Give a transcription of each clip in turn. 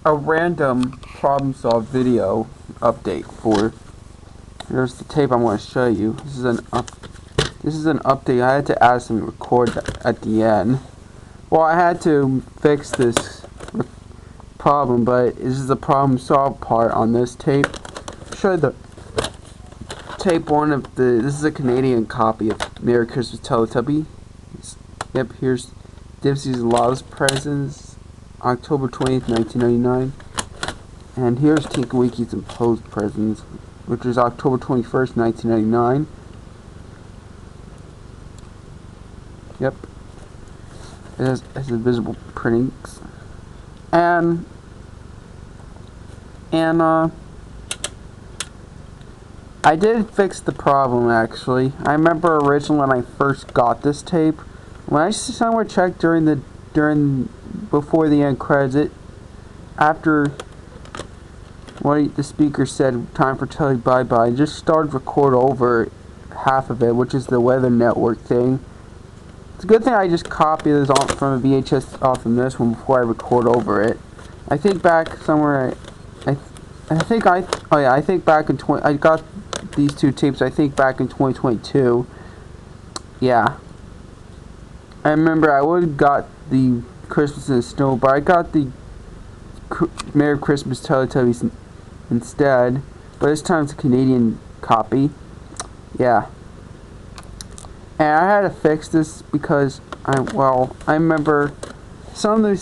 a random problem solved video update for. Here's the tape I want to show you. This is an update. I had to add some record at the end. Well, I had to fix this problem, but this is the problem solved part on this tape. Show the tape one of the. This is a Canadian copy of Merry Christmas Teletubby. Yep, here's Dipsy's Lost Presents, October 20th, 1999. And here's Tinkawiki's Imposed Presents, which is October 21st, 1999. Yep. It has invisible printings. And I did fix the problem, actually. I remember originally when I first got this tape, when I somewhere checked before the end credits, after what the speaker said, time for telling bye-bye, I just started record over half of it, which is the Weather Network thing. It's a good thing I just copied this from a VHS off of this one before I record over it. I think back somewhere, I think back in I got these two tapes, I think back in 2022. Yeah. I remember I would have got the Christmas in the Snow, but I got the Merry Christmas Teletubbies instead. But this time it's a Canadian copy. Yeah. And I had to fix this because I remember some of the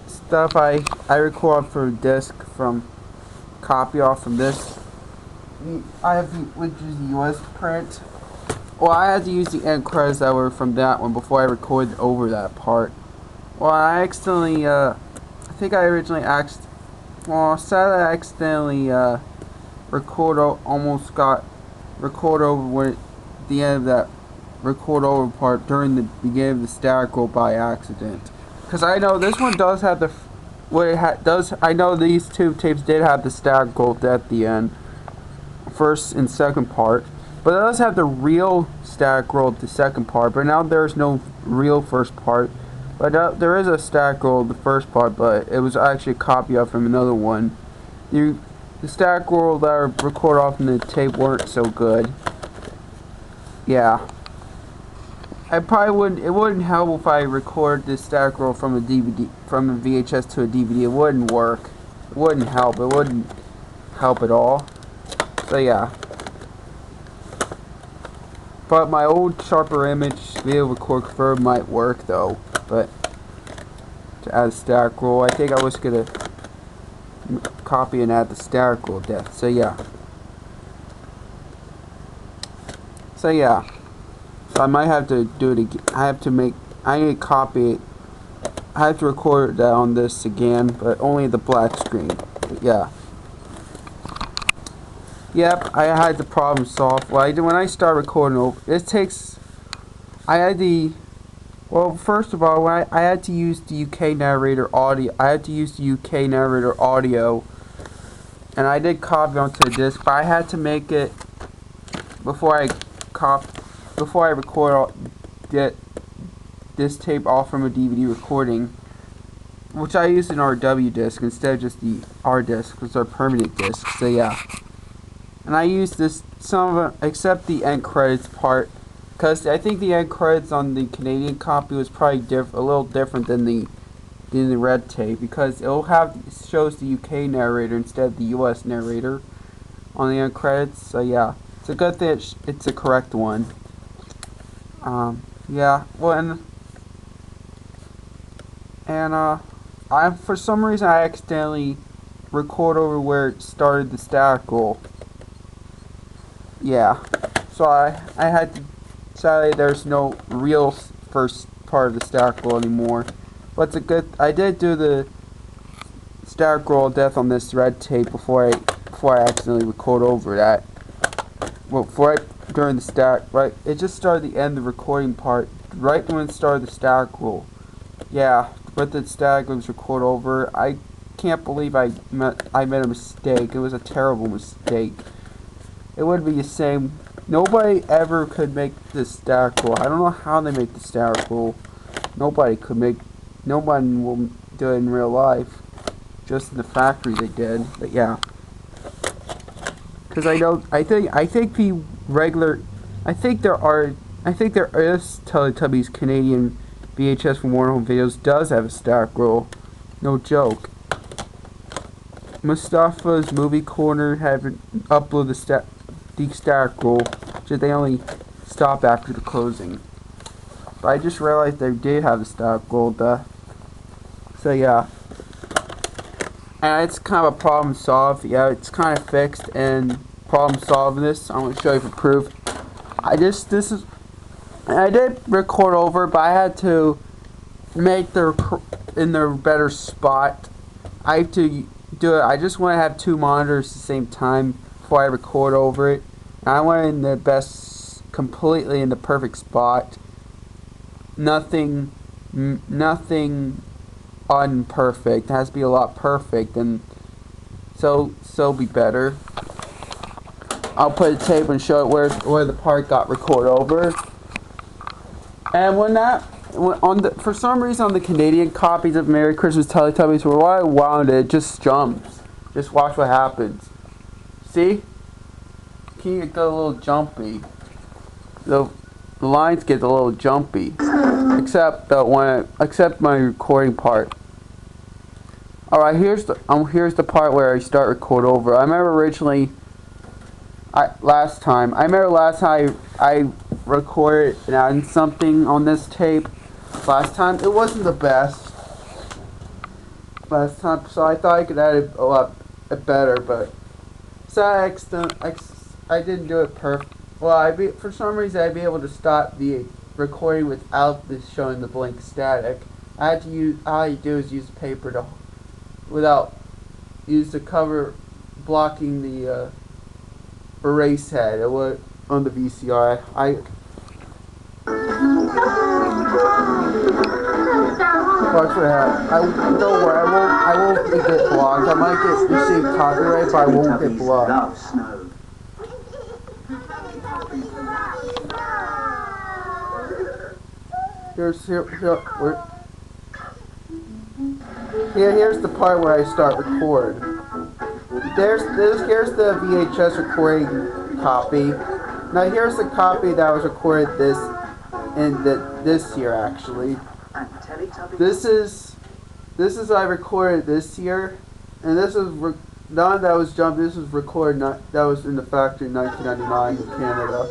stuff I record for a disc from copy off from this. I have which is the US print. Well, I had to use the end credits that were from that one before I recorded over that part. Well, I accidentally, I think I originally sadly I accidentally, almost got record over when the end of that record over part during the beginning of the static roll by accident. Because I know this one does have the, I know these two tapes did have the static roll at the end. First and second part, but it does have the real static roll at the second part, but now there's no real first part. But there is a static roll at the first part, but it was actually a copy of from another one. The static roll that I record off in the tape weren't so good. Yeah. It wouldn't help if I record this static roll from a DVD, from a VHS to a DVD. It wouldn't work. It wouldn't help. It wouldn't help at all. So yeah. But my old sharper image video recorder might work though. But to add a static roll, I think I was gonna copy and add the static roll depth. So yeah. So I might have to do it again. I need to copy it. I have to record that on this again, but only the black screen. But yeah. Yep, I had the problem solved. When I start recording over, it takes. First of all, I had to use the UK narrator audio. And I did copy onto the disc, but I had to make it before I get this tape off from a DVD recording, which I used an RW disc instead of just the R disc, because they're permanent discs. So yeah. And I used some of it, except the end credits part, because I think the end credits on the Canadian copy was probably a little different than the red tape, because shows the UK narrator instead of the US narrator on the end credits. So yeah, it's a good thing it's a correct one. Yeah. Well, and for some reason I accidentally record over where it started the static roll. Yeah, so I had to, sadly there's no real first part of the static roll anymore, but I did do the static roll of death on this red tape before I accidentally record over that. Well, during the static, right, it just started the end of the recording part, right when it started the static roll. Yeah, but the static was record over. I can't believe I made a mistake. It was a terrible mistake. It would be the same. Nobody ever could make this static roll. I don't know how they make the static roll. No one will do it in real life. just in the factory they did, but yeah. Because I think the regular, I think there is Teletubbies Canadian VHS from Warner Home Videos does have a stack roll. No joke. Mustafa's Movie Corner haven't uploaded the stack roll, so they only stop after the closing. But I just realized they did have a stack roll, so yeah. And it's kind of a problem solved. Yeah, it's kind of fixed and problem solving this. I'm going to show you for proof. I did record over, but I had to make in the better spot. I have to do it. I just want to have two monitors at the same time before I record over it. And I want it in the best, completely in the perfect spot. Nothing unperfect. It has to be a lot perfect, and so be better. I'll put a tape and show it where the part got recorded over. And for some reason on the Canadian copies of Merry Christmas Teletubbies, where I wound it just jumps. Just watch what happens. See? It got a little jumpy. The lines get a little jumpy. Except my recording part. Alright, here's the part where I start record over. I remember originally last time I recorded and added something on this tape. Last time it wasn't the best. Last time, so I thought I could add it a lot better, but so I didn't do it perfect. Well, for some reason I'd be able to stop the recording without this showing the blink static. All you do is use paper use the cover blocking the erase head on the VCR. Watch what happens. Don't worry, I won't get blocked. I might receive copyright, but I won't get blocked. Here's the part where I start record. Here's the VHS recording copy. Now here's the copy that was recorded this year actually. This is I recorded this year, and this is none that was jumped. This was recorded that was in the factory in 1999 in Canada.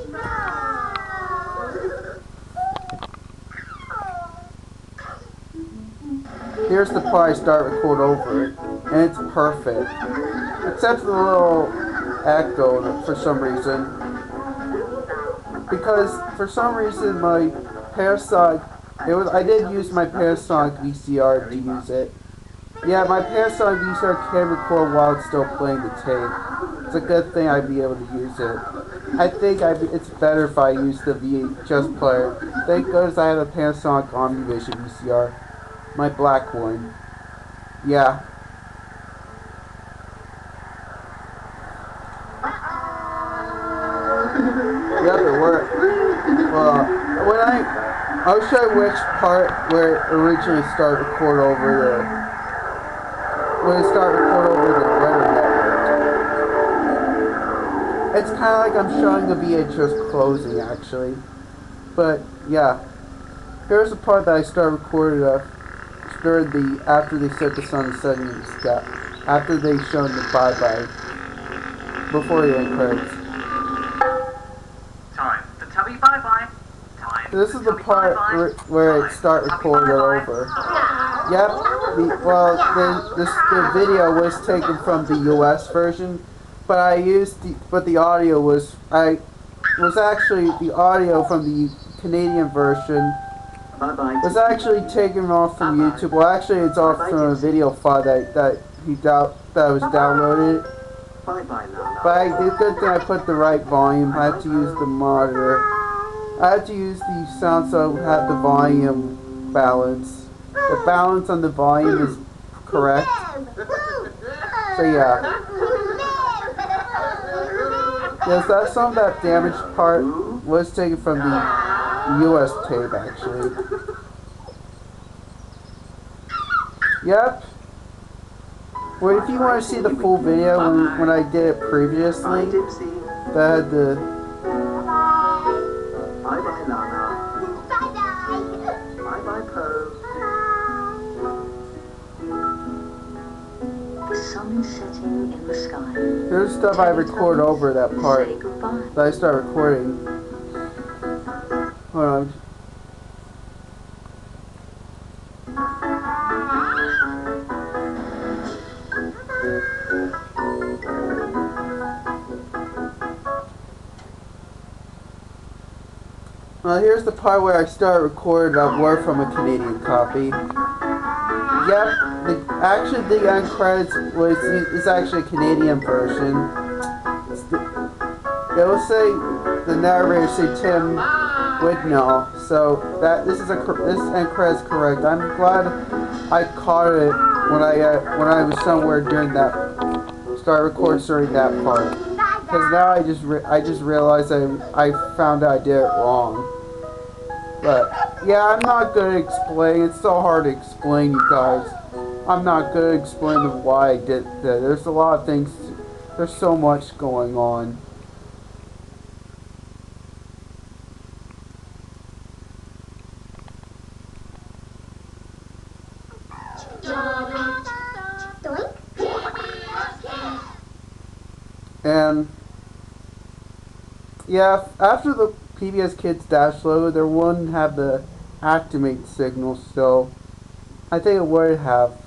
Here's the part I start record over it, and it's perfect, except for the little echo for some reason. Because for some reason my Panasonic, I did use my Panasonic VCR to use it. Yeah, my Panasonic VCR can record while it's still playing the tape. It's a good thing I'd be able to use it. I think it's better if I use the VHS player. Thank goodness I have a Panasonic OmniVision VCR. My black one. Yeah. Yep, it worked. Well, I'll show you which part where it originally started record over the weather network. It's kind of like I'm showing the VHS closing actually. But yeah. Here's the part that I started recording after they set the sun setting step. After they showed the bye-bye. Before the end credits. Time for Tubby bye-bye. This is the part where it start recording over. Yep. The video was taken from the US version, but the audio was actually the audio from the Canadian version was actually taken off from YouTube. Well, actually, it's off from a video file that was downloaded. But the good thing I put the right volume. I had to use the monitor. I had to use the sound so I have the volume balance. The balance on the volume is correct. So yeah. Yes, that's some of that damaged part was taken from the US tape actually. Yep. Well, if you want to see the full video when I did it previously, that had the... Bye-bye, Lana. Bye-bye. Bye-bye, Poe. The sun is setting in the sky. There's stuff I record over that part that I start recording. Hold on. Well, here's the part where I start recording a word from a Canadian copy. Yep, the end credits is actually a Canadian version. It will say the narrator say Tim Wignall, so this end credit's correct. I'm glad I caught it when I was somewhere during that recording during that part. Because now I just realized I found out I did it wrong. But yeah, I'm not good at explaining. It's so hard to explain, you guys. I'm not good at explaining why I did that. There's a lot of things. There's so much going on. And yeah, after the PBS Kids Dash logo, there wouldn't have the activate signal, so I think it would have.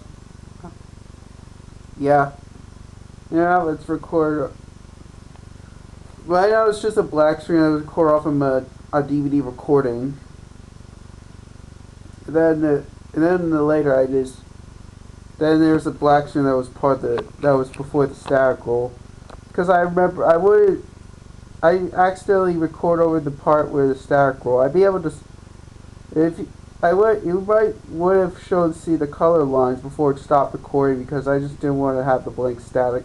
Yeah, let's record. Right now it's just a black screen. I record off of a DVD recording. And then later then there's a black screen that was before the static roll. Because I remember I accidentally record over the part where the static roll. I'd be able to, you would have shown see the color lines before it stopped recording, because I just didn't want to have the blank static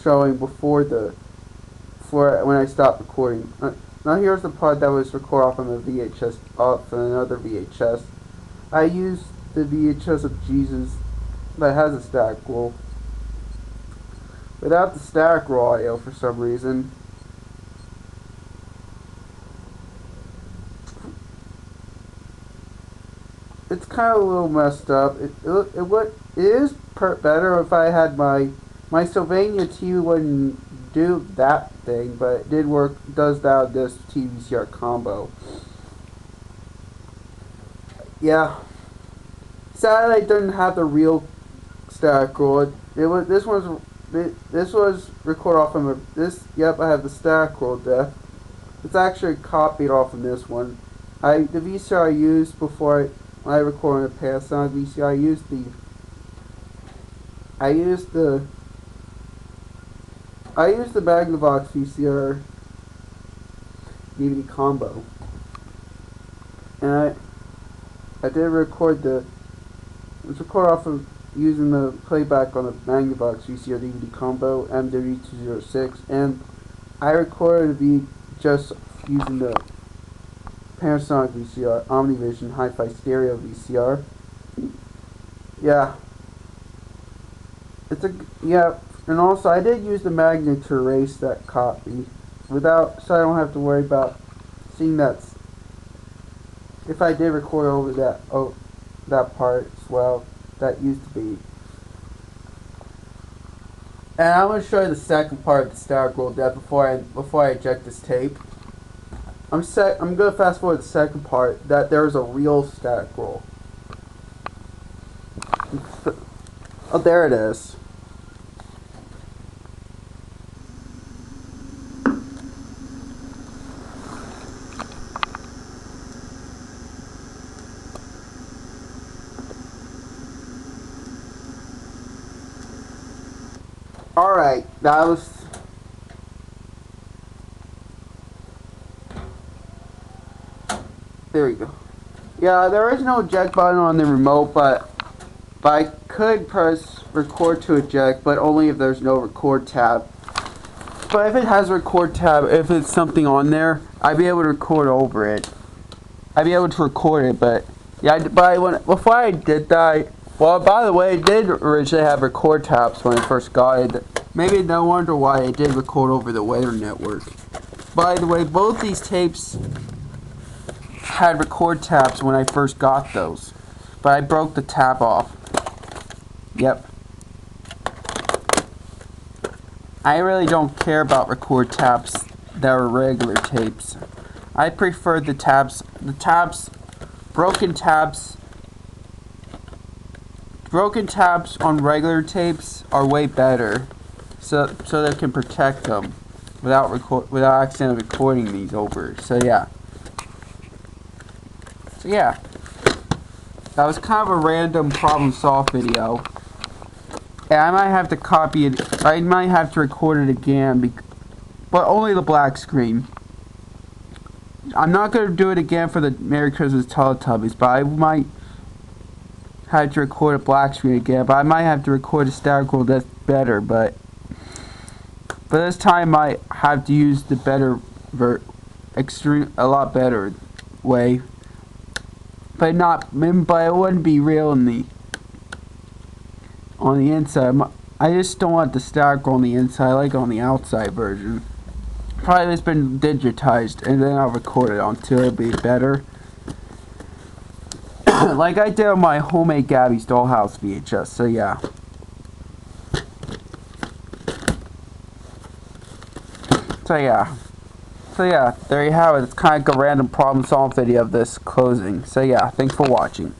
showing when I stopped recording. Now here's the part that was recorded off on the VHS, off on another VHS. I used the VHS of Jesus that has a static roll without the static roll audio for some reason. It's kind of a little messed up. It is better if I had my Sylvania TV wouldn't do that thing, but it does that with this TVCR combo. Yeah. Sadly, I didn't have the real static roll. This was recorded off of Yep, I have the static roll there. It's actually copied off of this one. The VCR I used before when I recorded in the past on VCR, I used the Magnavox VCR DVD combo, and I did record off of using the playback on the Magnavox VCR DVD combo MW206, and I recorded just using the Panasonic VCR Omnivision Hi-Fi Stereo VCR. Yeah. And also I did use the magnet to erase that copy so I don't have to worry about seeing that. If I did record over that part as well, that used to be. And I'm going to show you the second part of the static roll death before I eject this tape. I'm going to fast forward the second part, that there's a real static roll. Oh, there it is. Alright, that was... There we go. Yeah, there is no eject button on the remote, but I could press record to eject, but only if there's no record tab. But if it has a record tab, if it's something on there, I'd be able to record over it. I'd be able to record it, but yeah, before I did that, Well, by the way, it did originally have record taps when I first got it. Maybe no wonder why it did record over the weather network. By the way, both these tapes had record taps when I first got those. But I broke the tap off. Yep. I really don't care about record taps that are regular tapes. I prefer the tabs, broken tabs on regular tapes are way better, so they can protect them without accidentally recording these over. So yeah, that was kind of a random problem solved video, and I might have to copy it. I might have to record it again, but only the black screen. I'm not going to do it again for the Merry Christmas Teletubbies, but I might have to record a black screen again. But I might have to record a static roll that's better. But this time I have to use the better, a lot better way. But it wouldn't be real on the inside. I just don't want the static roll on the inside. I like it on the outside version. Probably it's been digitized, and then I'll record it until it'll be better. Like I did on my homemade Gabby's Dollhouse VHS, so yeah. So yeah, there you have it. It's kind of like a random problem solved video of this closing. So yeah, thanks for watching.